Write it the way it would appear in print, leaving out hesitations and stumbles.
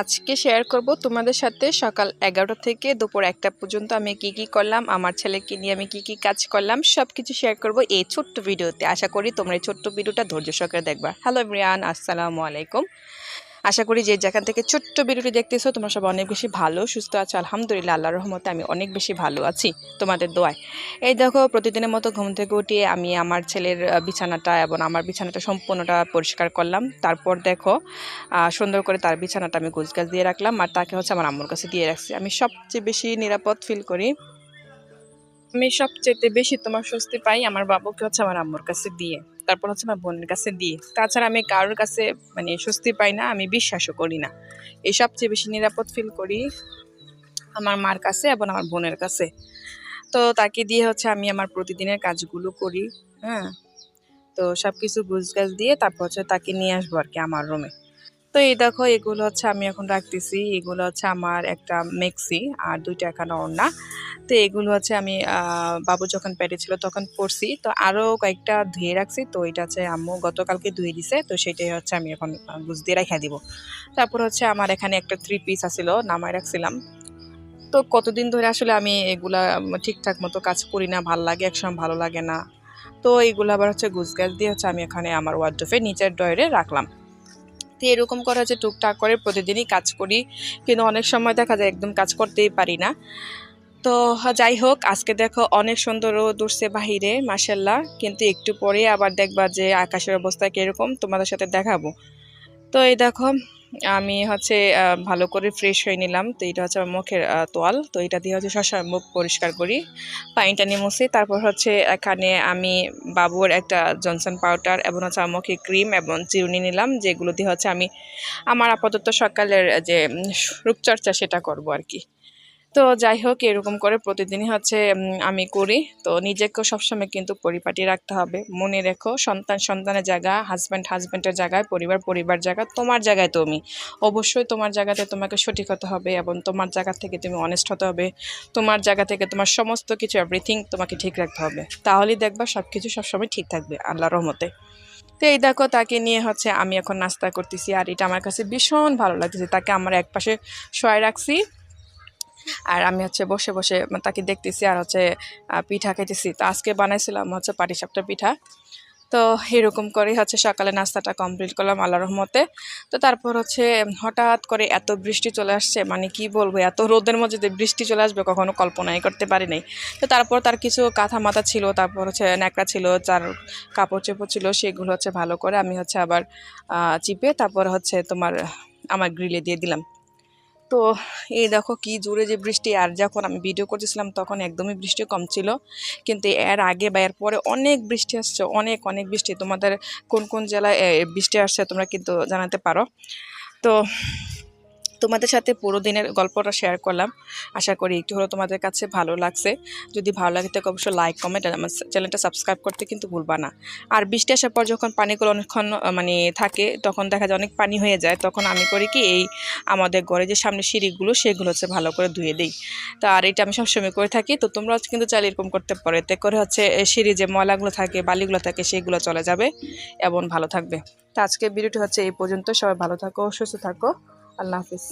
আজকে শেয়ার করব তোমাদের সাথে সকাল 11টা থেকে দুপুর 1টা পর্যন্ত আমি কি কি করলাম, আমার ছেলেকে নিয়ে আমি কি কি কাজ করলাম সবকিছু শেয়ার করব এই ছোট্ট ভিডিওতে। আশা করি তোমরা এই ছোট্ট ভিডিওটা ধৈর্য সহকারে দেখবা। হ্যালো এভরিওয়ান, আসসালামু আলাইকুম। আশা করি যে যেখান থেকে ছোট্ট ভিডিওটি দেখতেছো তোমরা সব অনেক বেশি ভালো সুস্থ আছো। আলহামদুলিল্লাহ, আল্লাহর রহমতে আমি অনেক বেশি ভালো আছি তোমাদের দোয়ায়। এই দেখো, প্রতিদিনের মতো ঘুম থেকে উঠে আমি আমার ছেলের বিছানাটা এবং আমার বিছানাটা সম্পূর্ণটা পরিষ্কার করলাম। তারপর দেখো সুন্দর করে তার বিছানাটা আমি গোছগাছ দিয়ে রাখলাম, আর তাকে হচ্ছে আমার আম্মুর কাছে দিয়ে রাখছি। আমি সবচেয়ে বেশি নিরাপদ ফিল করি, আমি সবচেয়ে বেশি তোমার স্বস্তি পাই আমার বাবুকে হচ্ছে আমার আম্মুর কাছে দিয়ে, তারপর হচ্ছে আমার বোনের কাছে দিয়ে। তাছাড়া আমি কারোর কাছে মানে স্বস্তি পাই না, আমি বিশ্বাসও করি না। এই সবচেয়ে বেশি নিরাপদ ফিল করি আমার মার কাছে এবং আমার বোনের কাছে। তো তাকে দিয়ে হচ্ছে আমি আমার প্রতিদিনের কাজগুলো করি। হ্যাঁ, তো সবকিছু গুছগাছ দিয়ে তারপর হচ্ছে তাকে নিয়ে আসবো আর কি আমার রুমে। তো এই দেখো, এগুলো হচ্ছে আমি এখন রাখতেছি। এগুলো হচ্ছে আমার একটা মেক্সি আর দুইটা এখানে ওড়না। তো এগুলো হচ্ছে আমি বাবু যখন পেটে ছিল তখন পরছি, তো আরও কয়েকটা ধুয়ে রাখছি। তো এটা হচ্ছে আম্মু গতকালকে ধুয়ে দিছে, তো সেটাই হচ্ছে আমি এখন গুছ দিয়ে রেখে দিব। তারপর হচ্ছে আমার এখানে একটা 3 পিস আছিল, নামায় রাখছিলাম। তো কতদিন ধরে আসলে আমি এগুলা ঠিকঠাক মতো কাজ করি না, ভাল লাগে একসময় ভালো লাগে না। তো এইগুলো আবার হচ্ছে গুছগাছ দিয়ে হচ্ছে আমি এখানে আমার ওয়ার্ডরোবের নিচের ড্রয়ারে রাখলাম। তো এরকম করা যে টুকটাক করে প্রতিদিনই কাজ করি, কিন্তু অনেক সময় দেখা যায় একদম কাজ করতেই পারি না। তো যাই হোক, আজকে দেখো অনেক সুন্দর রোদ উঠছে বাহিরে মাশাল্লাহ, কিন্তু একটু পরে আবার দেখবা যে আকাশের অবস্থা কিরকম তোমাদের সাথে দেখাবো। তো এই দেখো, আমি হচ্ছে ভালো করে ফ্রেশ হয়ে নিলাম। তো এটা হচ্ছে আমার মুখের তোয়াল, তো এটা দিয়ে হচ্ছে সবসময় মুখ পরিষ্কার করি, পানিটা নিয়ে মুছি। তারপর হচ্ছে এখানে আমি বাবুর একটা জনসন পাউডার এবং হচ্ছে আমার মুখে ক্রিম এবং চিরুনি নিলাম, যেগুলো দিয়ে হচ্ছে আমি আমার আপাতত সকালের যে রূপচর্চা সেটা করব আর কি। তো যাই হোক, এরকম করে প্রতিদিনই হচ্ছে আমি করি। তো নিজেকেও সবসময় কিন্তু পরিপাটি রাখতে হবে। মনে রেখো, সন্তান সন্তানের জায়গা, হাজব্যান্ড হাজব্যান্ডের জায়গায়, পরিবার পরিবার জায়গা, তোমার জায়গায় তুমি অবশ্যই তোমার জায়গাতে তোমাকে সঠিক হতে হবে এবং তোমার জায়গা থেকে তুমি অনেস্ট হতে হবে। তোমার জায়গা থেকে তোমার সমস্ত কিছু এভরিথিং তোমাকে ঠিক রাখতে হবে, তাহলেই দেখবা সব কিছু সবসময় ঠিক থাকবে আল্লাহর রহমতে। তো এই দেখো, তাকে নিয়ে হচ্ছে আমি এখন নাস্তা করতেছি, আর এটা আমার কাছে ভীষণ ভালো লাগতেছে। তাকে আমার এক পাশে শোয়াই রাখছি, আর আমি হচ্ছে বসে বসে তাকে দেখতেছি আর হচ্ছে পিঠা খাইতেছি। তো আজকে বানাইছিলাম হচ্ছে পাটিসাপটা পিঠা। তো এরকম করে হচ্ছে সকালে নাস্তাটা কমপ্লিট করলাম আল্লাহর রহমতে। তো তারপর হচ্ছে হঠাৎ করে এত বৃষ্টি চলে আসছে, মানে কি বলবো, এত রোদের মধ্যে যে বৃষ্টি চলে আসবে কখনো কল্পনাই করতে পারি নাই। তো তারপর তার কিছু কাঁথা মাথা ছিল, তারপর হচ্ছে ন্যাকড়া ছিল, যার কাপড় চোপড় ছিল, সেগুলো হচ্ছে ভালো করে আমি হচ্ছে আবার চিপে তারপর হচ্ছে তোমার আমার গ্রিলে দিয়ে দিলাম। তো এই দেখো কি জোরে যে বৃষ্টি, আর যখন আমি ভিডিও করতেছিলাম তখন একদমই বৃষ্টি কম ছিল, কিন্তু এর আগে বা এর পরে অনেক বৃষ্টি আসছে, অনেক অনেক বৃষ্টি। তোমাদের কোন কোন জেলায় বৃষ্টি আসছে তোমরা কিন্তু জানাতে পারো। তো তোমাদের সাথে পুরো দিনের গল্পটা শেয়ার করলাম, আশা করি একটু হলেও তোমাদের কাছে ভালো লাগছে। যদি ভালো লাগে তাকে অবশ্যই লাইক কমেন্ট আর আমার চ্যানেলটা সাবস্ক্রাইব করতে কিন্তু ভুলবা না। আর বৃষ্টি আসার পর যখন পানিগুলো অনেকক্ষণ মানে থাকে, তখন দেখা যায় অনেক পানি হয়ে যায়, তখন আমি করি কি, এই আমাদের ঘরে যে সামনে সিঁড়িগুলো সেগুলো হচ্ছে ভালো করে ধুয়ে দিই। তো আর এটা আমি সবসময় করে থাকি। তো তোমরাও কিন্তু চাইলে এরকম করতে পারো, এতে করে হচ্ছে সিঁড়ি যে ময়লাগুলো থাকে বালিগুলো থাকে সেগুলো চলে যাবে এবং ভালো থাকবে। তো আজকে ভিডিওটি হচ্ছে এই পর্যন্ত। সবাই ভালো থাকো, সুস্থ থাকো, আল্লাহ হাফিজ।